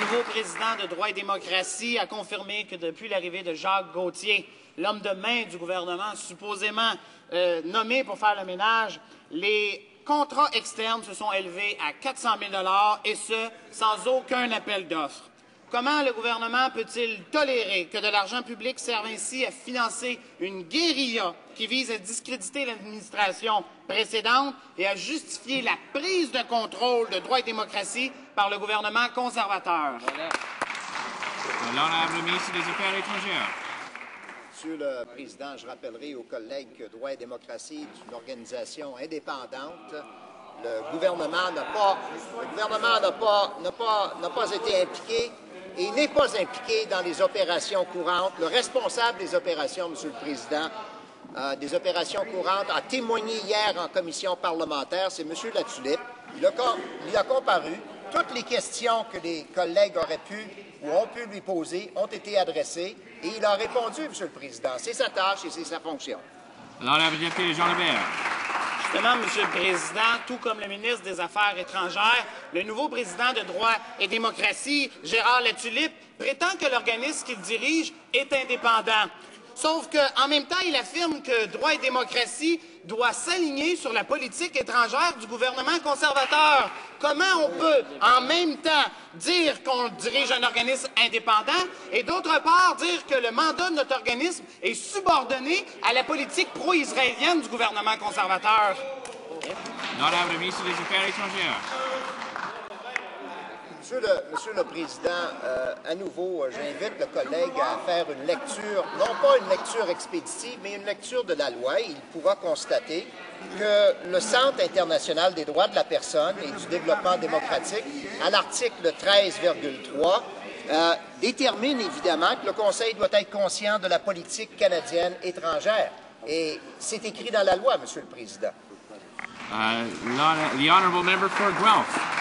nouveau président de Droit et démocratie a confirmé que depuis l'arrivée de Jacques Gauthier, l'homme de main du gouvernement supposément nommé pour faire le ménage, les contrats externes se sont élevés à 400 000 $ et ce, sans aucun appel d'offres. Comment le gouvernement peut-il tolérer que de l'argent public serve ainsi à financer une guérilla qui vise à discréditer l'administration précédente et à justifier la prise de contrôle de Droit et démocratie par le gouvernement conservateur? L'honorable ministre des Affaires étrangères. Monsieur le Président, je rappellerai aux collègues que Droit et démocratie est une organisation indépendante. Le gouvernement n'a pas été impliqué et n'est pas impliqué dans les opérations courantes. Le responsable des opérations, Monsieur le Président, des opérations courantes, a témoigné hier en commission parlementaire, c'est Monsieur Latulippe. Il a comparu. Toutes les questions que les collègues auraient pu ou ont pu lui poser ont été adressées et il a répondu, Monsieur le Président. C'est sa tâche et c'est sa fonction. L'honorable député Jean Lebert. Justement, Monsieur le Président, tout comme le ministre des Affaires étrangères, le nouveau président de Droit et démocratie, Gérard Latulippe, prétend que l'organisme qu'il dirige est indépendant. Sauf qu'en même temps, il affirme que Droit et démocratie doit s'aligner sur la politique étrangère du gouvernement conservateur. Comment on peut, en même temps, dire qu'on dirige un organisme indépendant et, d'autre part, dire que le mandat de notre organisme est subordonné à la politique pro-israélienne du gouvernement conservateur? L'honorable ministre des Affaires étrangères. Monsieur le Président, à nouveau, j'invite le collègue à faire une lecture, non pas une lecture expéditive, mais une lecture de la loi. Il pourra constater que le Centre international des droits de la personne et du développement démocratique, à l'article 13,3, détermine évidemment que le Conseil doit être conscient de la politique canadienne étrangère. Et c'est écrit dans la loi, Monsieur le Président. The honourable member for Guelph.